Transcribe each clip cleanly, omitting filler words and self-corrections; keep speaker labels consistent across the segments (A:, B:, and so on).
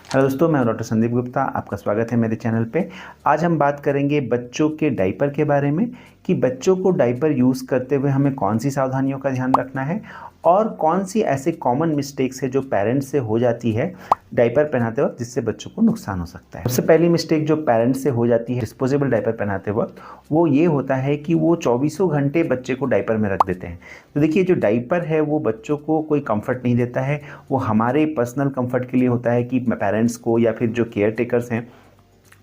A: Hello दोस्तों, मैं doctor Sandeep Gupta. आपका स्वागत है मेरे चैनल पे। आज हम बात करेंगे बच्चों के डायपर के बारे में कि बच्चों को डायपर यूज़ करते हुए हमें कौन सी सावधानियों का ध्यान रखना है और कौन सी ऐसे कॉमन मिस्टेक्स है जो पेरेंट्स से हो जाती है डायपर पहनाते वक्त, जिससे बच्चों को नुकसान हो सकता है। सबसे पहली मिस्टेक जो पेरेंट्स से हो जाती है डिस्पोजेबल डायपर पहनाते वक्त, वो ये होता है कि वो चौबीसों घंटे बच्चे को डायपर में रख देते हैं। तो देखिए, जो डायपर है वो बच्चों को कोई कंफर्ट नहीं देता है। वो हमारे पर्सनल कंफर्ट के लिए होता है कि पेरेंट्स को या फिर जो केयर टेकर्स हैं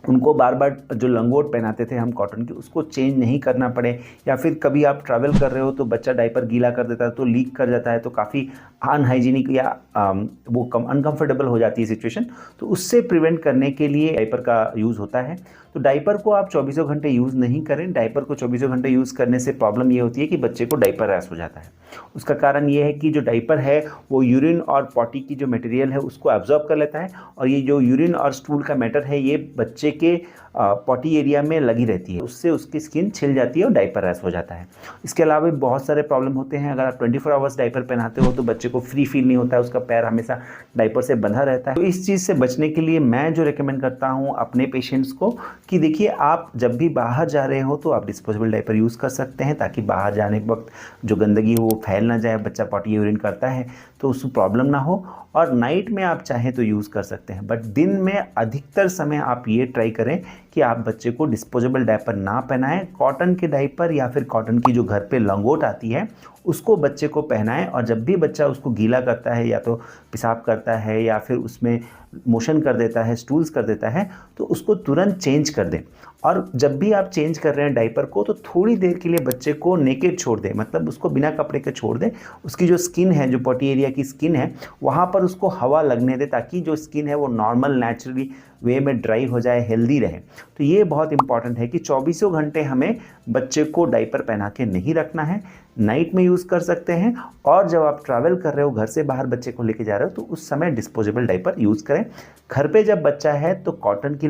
A: उनको बार बार जो लंगोट पहनाते थे हम कॉटन की, उसको चेंज नहीं करना पड़े। या फिर कभी आप ट्रैवल कर रहे हो तो बच्चा डायपर गीला कर देता है तो लीक कर जाता है, तो काफ़ी अनहाइजीनिक या वो अनकंफर्टेबल हो जाती है सिचुएशन। तो उससे प्रिवेंट करने के लिए डायपर का यूज़ होता है। तो डायपर को आप चौबीसों घंटे यूज़ नहीं करें। डायपर को चौबीसों घंटे यूज़ करने से प्रॉब्लम ये होती है कि बच्चे को डायपर रैश हो जाता है। उसका कारण ये है कि जो डायपर है वो यूरिन और पॉटी की जो मटेरियल है उसको एब्जॉर्ब कर लेता है, और ये जो यूरिन और स्टूल का मैटर है ये बच्चे के पॉटी एरिया में लगी रहती है, उससे उसकी स्किन छिल जाती है और डायपर रैश हो जाता है। इसके अलावा भी बहुत सारे प्रॉब्लम होते हैं। अगर आप 24 आवर्स डायपर पहनाते हो तो बच्चे को फ्री फील नहीं होता है, उसका पैर हमेशा डायपर से बंधा रहता है। तो इस चीज़ से बचने के लिए मैं जो रिकमेंड करता हूँ अपने पेशेंट्स को कि देखिए, आप जब भी बाहर जा रहे हो तो आप डिस्पोजेबल डायपर यूज़ कर सकते हैं, ताकि बाहर जाने के वक्त जो गंदगी हो वो फैल ना जाए। बच्चा पॉटी यूरिन करता है तो उसको प्रॉब्लम ना हो। और नाइट में आप चाहें तो यूज़ कर सकते हैं, बट दिन में अधिकतर समय आप ये ट्राई करें कि आप बच्चे को डिस्पोजेबल डायपर ना पहनाएं। कॉटन के डायपर या फिर कॉटन की जो घर पे लंगोट आती है उसको बच्चे को पहनाएं, और जब भी बच्चा उसको गीला करता है या तो पेशाब करता है या फिर उसमें मोशन कर देता है, स्टूल्स कर देता है, तो उसको तुरंत चेंज कर दें। और जब भी आप चेंज कर रहे हैं डायपर को तो थोड़ी देर के लिए बच्चे को नेकेड छोड़ दें, मतलब उसको बिना कपड़े के छोड़ दें। उसकी जो स्किन है, जो पॉटी एरिया की स्किन है, वहाँ पर उसको हवा लगने दें, ताकि जो स्किन है वो नॉर्मल नेचुरली वे में ड्राई हो जाए, हेल्दी रहे। तो ये बहुत इंपॉर्टेंट है कि चौबीसों घंटे हमें बच्चे को डायपर पहना के नहीं रखना है। नाइट में यूज़ कर सकते हैं, और जब आप ट्रैवल कर रहे हो, घर से बाहर बच्चे को लेके जा रहे हो, तो उस समय डिस्पोजेबल डायपर यूज़ करें। घर पे जब बच्चा है तो कॉटन की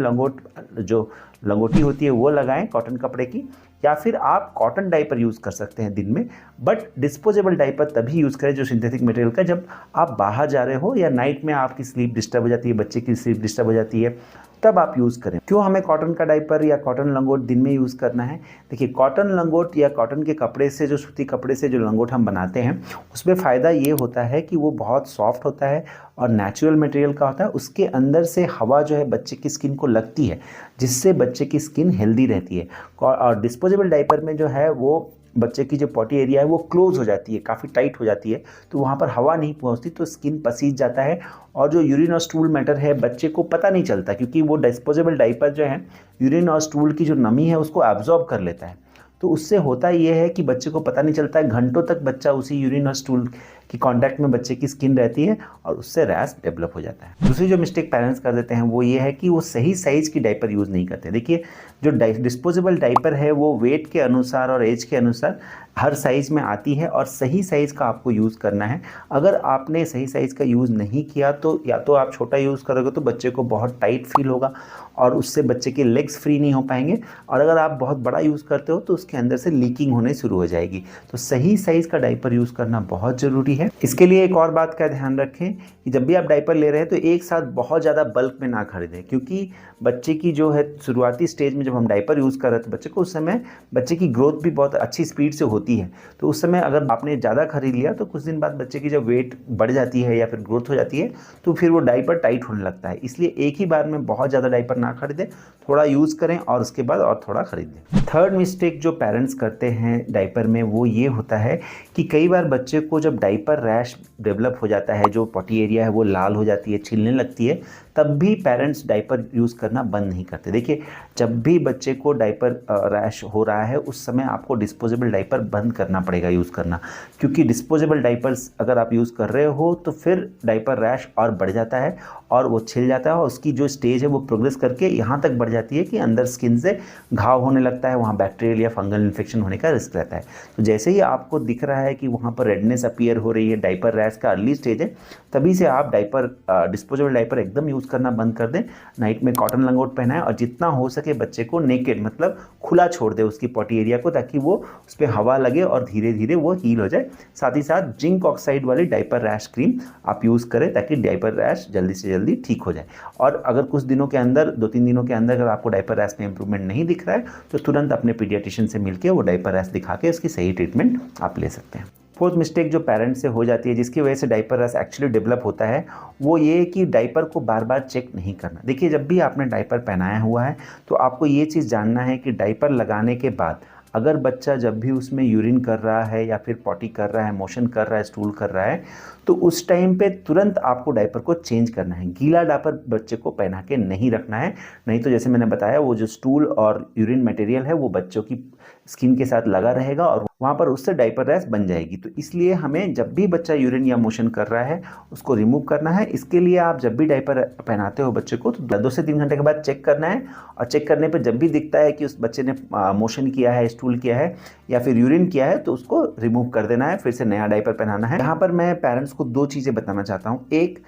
A: जो लंगोटी होती है वो लगाएं, कॉटन कपड़े की, या फिर आप कॉटन डायपर यूज़ कर सकते हैं दिन में। बट डिस्पोजेबल डायपर तभी यूज़ करें जो सिंथेटिक मटेरियल का, जब आप बाहर जा रहे हो या नाइट में आपकी स्लीप डिस्टर्ब हो जाती है, बच्चे की स्लीप डिस्टर्ब हो जाती है, तब आप यूज़ करें। क्यों हमें कॉटन का डायपर या कॉटन लंगोट दिन में यूज़ करना है? देखिए, कॉटन लंगोट या कॉटन के कपड़े से, जो सूती कपड़े से जो लंगोट हम बनाते हैं, उसमें फ़ायदा ये होता है कि वो बहुत सॉफ्ट होता है और नेचुरल मटेरियल का होता है। उसके अंदर से हवा जो है बच्चे की स्किन को लगती है, जिससे बच्चे की स्किन हेल्दी रहती है। और डिस्पोजेबल डायपर में जो है वो बच्चे की जो पॉटी एरिया है वो क्लोज हो जाती है, काफ़ी टाइट हो जाती है, तो वहाँ पर हवा नहीं पहुँचती, तो स्किन पसीज जाता है, और जो यूरिन और स्टूल मैटर है बच्चे को पता नहीं चलता, क्योंकि वो डिस्पोजेबल डायपर जो है यूरिन और स्टूल की जो नमी है उसको एब्जॉर्ब कर लेता है। तो उससे होता ये है कि बच्चे को पता नहीं चलता है, घंटों तक बच्चा उसी यूरिन और स्टूल की कांटेक्ट में बच्चे की स्किन रहती है, और उससे रैश डेवलप हो जाता है। दूसरी जो मिस्टेक पेरेंट्स कर देते हैं वो ये है कि वो सही साइज़ की डायपर यूज़ नहीं करते। देखिए, जो डिस्पोजेबल डायपर है वो वेट के अनुसार और एज के अनुसार हर साइज़ में आती है, और सही साइज़ का आपको यूज़ करना है। अगर आपने सही साइज़ का यूज़ नहीं किया तो या तो आप छोटा यूज़ करोगे तो बच्चे को बहुत टाइट फील होगा, और उससे बच्चे के लेग्स फ्री नहीं हो पाएंगे, और अगर आप बहुत बड़ा यूज़ करते हो तो उसके अंदर से लीकिंग होने शुरू हो जाएगी। तो सही साइज़ का डायपर यूज़ करना बहुत ज़रूरी है। इसके लिए एक और बात का ध्यान रखें कि जब भी आप डायपर ले रहे हैं तो एक साथ बहुत ज़्यादा बल्क में ना खरीदें, क्योंकि बच्चे की जो है शुरुआती स्टेज में जब हम डायपर यूज़ कर रहे थे बच्चे को, उस समय बच्चे की ग्रोथ भी बहुत अच्छी स्पीड से होती है। तो उस समय अगर आपने ज़्यादा खरीद लिया तो कुछ दिन बाद बच्चे की जब वेट बढ़ जाती है या फिर ग्रोथ हो जाती है तो फिर वो डायपर टाइट होने लगता है। इसलिए एक ही बार में बहुत ज़्यादा डायपर ना खरीदें, थोड़ा यूज़ करें और उसके बाद और थोड़ा खरीदें। थर्ड मिस्टेक जो पेरेंट्स करते हैं डायपर में वो ये होता है कि कई बार बच्चे को जब डायपर रैश डेवलप हो जाता है, जो पॉटी एरिया है वो लाल हो जाती है, छिलने लगती है, तब भी पेरेंट्स डायपर यूज़ करना बंद नहीं करते। देखिए, जब भी बच्चे को डायपर रैश हो रहा है उस समय आपको डिस्पोजेबल डायपर बंद करना पड़ेगा यूज़ करना, क्योंकि डिस्पोजेबल डायपर्स अगर आप यूज़ कर रहे हो तो फिर डायपर रैश और बढ़ जाता है और वो छिल जाता है, और उसकी जो स्टेज है वो प्रोग्रेस करके यहाँ तक बढ़ जाती है कि अंदर स्किन से घाव होने लगता है, वहाँ बैक्टीरियल या फंगल इन्फेक्शन होने का रिस्क रहता है। तो जैसे ही आपको दिख रहा है कि वहाँ पर रेडनेस अपीयर हो रही है, डायपर रैश का अर्ली स्टेज है, तभी से आप डायपर डिस्पोजेबल डायपर एकदम यूज़ करना बंद कर दें। नाइट में कॉटन लंगोट पहनाएं और जितना हो सके बच्चे को नेकेड मतलब खुला छोड़ दें उसकी पॉटी एरिया को, ताकि वो उस पर हवा लगे और धीरे धीरे वो हील हो जाए। साथ ही साथ जिंक ऑक्साइड वाली डायपर रैश क्रीम आप यूज़ करें ताकि डायपर रैश जल्दी से जल्दी ठीक हो जाए। और अगर कुछ दिनों के अंदर 2-3 दिनों के अंदर अगर आपको डायपर रैश में इंप्रूवमेंट नहीं दिख रहा है तो तुरंत अपने पीडियाट्रिशियन से मिलकर वो डायपर रैश दिखा के उसकी सही ट्रीटमेंट आप ले सकते हैं। फोर्थ मिस्टेक जो पेरेंट्स से हो जाती है जिसकी वजह से डायपर रैश एक्चुअली डेवलप होता है, वो ये कि डायपर को बार बार चेक नहीं करना। देखिए, जब भी आपने डायपर पहनाया हुआ है तो आपको ये चीज़ जानना है कि डायपर लगाने के बाद अगर बच्चा जब भी उसमें यूरिन कर रहा है या फिर पॉटी कर रहा है, मोशन कर रहा है, स्टूल कर रहा है, तो उस टाइम पे तुरंत आपको डायपर को चेंज करना है। गीला डायपर बच्चे को पहना के नहीं रखना है, नहीं तो जैसे मैंने बताया वो जो स्टूल और यूरिन मटेरियल है वो बच्चों की स्किन के साथ लगा रहेगा और वहाँ पर उससे डायपर रैश बन जाएगी। तो इसलिए हमें जब भी बच्चा यूरिन या मोशन कर रहा है उसको रिमूव करना है। इसके लिए आप जब भी डायपर पहनाते हो बच्चे को तो 2 से 3 घंटे के बाद चेक करना है, और चेक करने पर जब भी दिखता है कि उस बच्चे ने मोशन किया है, स्टूल किया है या फिर यूरिन किया है तो उसको रिमूव कर देना है, फिर से नया डायपर पहनाना है। यहाँ पर मैं पेरेंट्स को 2 चीज़ें बताना चाहता हूँ। एक,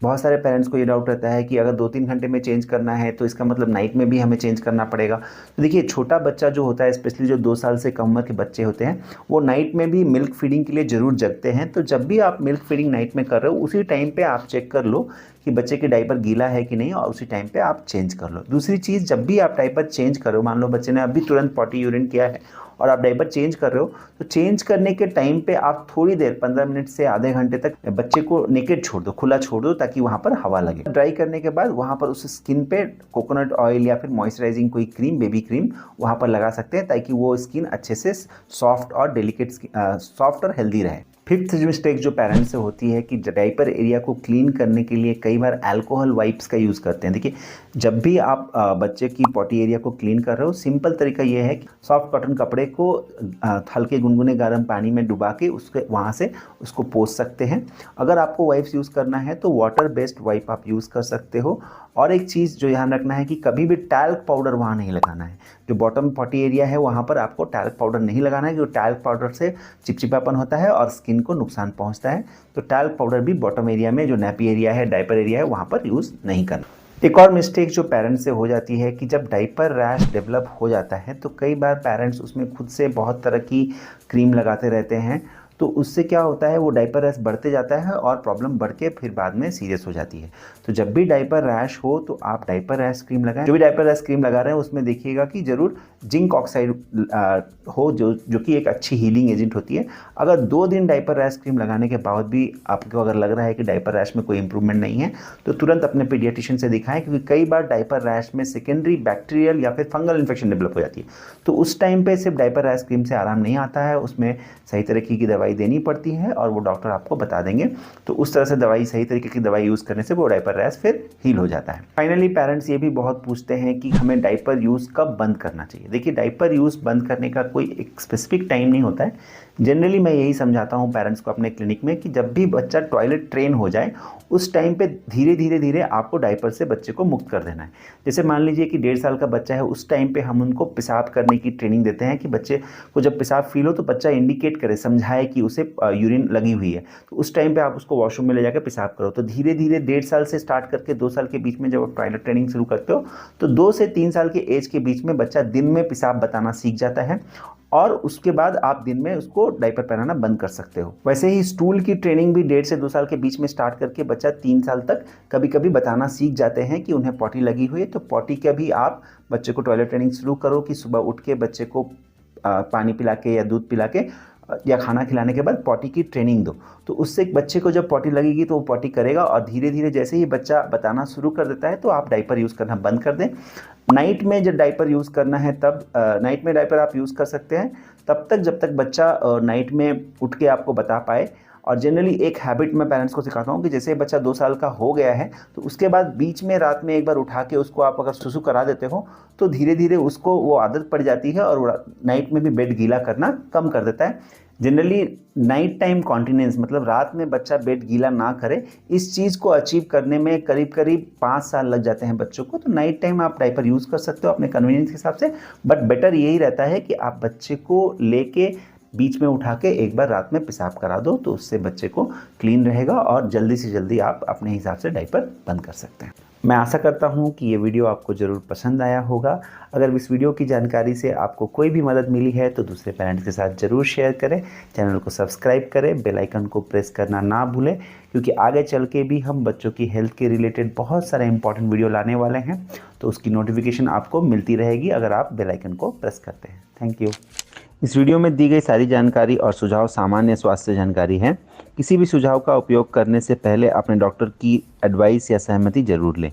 A: बहुत सारे पेरेंट्स को ये डाउट रहता है कि अगर 2-3 घंटे में चेंज करना है तो इसका मतलब नाइट में भी हमें चेंज करना पड़ेगा। तो देखिए, छोटा बच्चा जो होता है, स्पेशली जो 2 साल से कम उम्र के बच्चे होते हैं, वो नाइट में भी मिल्क फीडिंग के लिए ज़रूर जगते हैं। तो जब भी आप मिल्क फीडिंग नाइट में कर रहे हो उसी टाइम पे आप चेक कर लो कि बच्चे की डायपर गीला है कि नहीं, और उसी टाइम पे आप चेंज कर लो। दूसरी चीज़, जब भी आप डायपर चेंज करो, मान लो बच्चे ने अभी तुरंत पॉटी यूरिन किया है और आप डायपर चेंज कर रहे हो, तो चेंज करने के टाइम पे आप थोड़ी देर 15 मिनट से आधे घंटे तक बच्चे को नेकेड छोड़ दो, खुला छोड़ दो, ताकि वहाँ पर हवा लगे। ड्राई करने के बाद वहाँ पर उस स्किन पे कोकोनट ऑयल या फिर मॉइस्चराइजिंग कोई क्रीम, बेबी क्रीम वहाँ पर लगा सकते हैं, ताकि वो स्किन अच्छे से सॉफ्ट और डेलिकेट, सॉफ्ट और हेल्दी रहे। फिफ्थ मिस्टेक जो पेरेंट्स से होती है कि डायपर एरिया को क्लीन करने के लिए कई बार अल्कोहल वाइप्स का यूज़ करते हैं। देखिए, जब भी आप बच्चे की पॉटी एरिया को क्लीन कर रहे हो, सिंपल तरीका ये है कि सॉफ्ट कॉटन कपड़े को हल्के गुनगुने गर्म पानी में डुबा के उसके वहाँ से उसको पोंछ सकते हैं। अगर आपको वाइप्स यूज़ करना है तो वाटर बेस्ड वाइप आप यूज़ कर सकते हो। और एक चीज़ जो ध्यान रखना है कि कभी भी टैल्क पाउडर वहाँ नहीं लगाना है। जो बॉटम पॉटी एरिया है वहाँ पर आपको टैल्क पाउडर नहीं लगाना है, क्योंकि टैल्क पाउडर से चिपचिपापन होता है और स्किन को नुकसान पहुँचता है। तो टैल्क पाउडर भी बॉटम एरिया में, जो नैपी एरिया है, डायपर एरिया है, वहाँ पर यूज़ नहीं करना। एक और मिस्टेक जो पेरेंट्स से हो जाती है कि जब डायपर रैश डेवलप हो जाता है तो कई बार पेरेंट्स उसमें खुद से बहुत तरह की क्रीम लगाते रहते हैं। तो उससे क्या होता है, वो डायपर रैश बढ़ते जाता है और प्रॉब्लम बढ़ के फिर बाद में सीरियस हो जाती है। तो जब भी डायपर रैश हो तो आप डायपर रैश क्रीम लगाएं। जो भी डायपर रैश क्रीम लगा रहे हैं उसमें देखिएगा कि ज़रूर जिंक ऑक्साइड हो, जो कि एक अच्छी हीलिंग एजेंट होती है। अगर 2 दिन डायपर रैश क्रीम लगाने के बाद भी आपको अगर लग रहा है कि डायपर रैश में कोई इंप्रूवमेंट नहीं है तो तुरंत अपने पीडियाट्रिशियन से दिखाएं, क्योंकि कई बार डायपर रैश में सेकेंडरी बैक्टीरियल या फिर फंगल इन्फेक्शन डेवलप हो जाती है। तो उस टाइम पे सिर्फ डायपर रैश क्रीम से आराम नहीं आता है, उसमें सही तरीके की दवाई देनी पड़ती है और वो डॉक्टर आपको बता देंगे। तो उस तरह से दवाई, सही तरीके की दवाई यूज़ करने से वो डायपर रैश फिर हील हो जाता है। फाइनली पेरेंट्स ये भी बहुत पूछते हैं कि हमें डायपर यूज़ कब बंद करना चाहिए। देखिए, डायपर यूज़ बंद करने का कोई एक स्पेसिफिक टाइम नहीं होता है। जनरली मैं यही समझाता हूँ पेरेंट्स को अपने क्लिनिक में कि जब भी बच्चा टॉयलेट ट्रेन हो जाए उस टाइम पे धीरे धीरे धीरे आपको डायपर से बच्चे को मुक्त कर देना है। जैसे मान लीजिए कि 1.5 साल का बच्चा है, उस टाइम पे हम उनको पेशाब करने की ट्रेनिंग देते हैं कि बच्चे को जब पेशाब फील हो तो बच्चा इंडिकेट करे, समझाए कि उसे यूरिन लगी हुई है। तो उस टाइम पे आप उसको वॉशरूम में ले जाकर पेशाब करो। तो धीरे धीरे 1.5 साल से स्टार्ट करके 2 साल के बीच में जब आप टॉयलेट ट्रेनिंग शुरू करते हो तो 2 से 3 साल के एज के बीच में बच्चा दिन में पेशाब बताना सीख जाता है, और उसके बाद आप दिन में उसको डायपर पहनाना बंद कर सकते हो। वैसे ही स्टूल की ट्रेनिंग भी 1.5 से 2 साल के बीच में स्टार्ट करके बच्चा 3 साल तक कभी कभी बताना सीख जाते हैं कि उन्हें पॉटी लगी हुई है। तो पॉटी का भी आप बच्चे को टॉयलेट ट्रेनिंग शुरू करो कि सुबह उठ के बच्चे को पानी पिला के या दूध पिला के या खाना खिलाने के बाद पॉटी की ट्रेनिंग दो। तो उससे बच्चे को जब पॉटी लगेगी तो वो पॉटी करेगा, और धीरे धीरे जैसे ही बच्चा बताना शुरू कर देता है तो आप डायपर यूज़ करना बंद कर दें। नाइट में जब डायपर यूज़ करना है तब नाइट में डायपर आप यूज़ कर सकते हैं तब तक जब तक बच्चा नाइट में उठ के आपको बता पाए। और जनरली एक हैबिट मैं पेरेंट्स को सिखाता हूँ कि जैसे बच्चा 2 साल का हो गया है तो उसके बाद बीच में रात में एक बार उठा के उसको आप अगर सुसु करा देते हो तो धीरे धीरे उसको वो आदत पड़ जाती है और नाइट में भी बेड गीला करना कम कर देता है। जनरली नाइट टाइम कॉन्टिनेंस मतलब रात में बच्चा बेड गीला ना करे, इस चीज़ को अचीव करने में करीब करीब 5 साल लग जाते हैं बच्चों को। तो नाइट टाइम आप डायपर यूज़ कर सकते हो अपने कन्वीनियंस के हिसाब से, बट बेटर यही रहता है कि आप बच्चे को लेके बीच में उठा के एक बार रात में पेशाब करा दो, तो उससे बच्चे को क्लीन रहेगा और जल्दी से जल्दी आप अपने हिसाब से डायपर बंद कर सकते हैं। मैं आशा करता हूँ कि ये वीडियो आपको ज़रूर पसंद आया होगा। अगर इस वीडियो की जानकारी से आपको कोई भी मदद मिली है तो दूसरे पेरेंट्स के साथ ज़रूर शेयर करें, चैनल को सब्सक्राइब करें, बेल आइकन को प्रेस करना ना भूलें, क्योंकि आगे चल के भी हम बच्चों की हेल्थ के रिलेटेड बहुत सारे इंपॉर्टेंट वीडियो लाने वाले हैं, तो उसकी नोटिफिकेशन आपको मिलती रहेगी अगर आप बेल आइकन को प्रेस करते हैं। Thank you. इस वीडियो में दी गई सारी जानकारी और सुझाव सामान्य स्वास्थ्य जानकारी है। किसी भी सुझाव का उपयोग करने से पहले अपने डॉक्टर की एडवाइस या सहमति जरूर लें।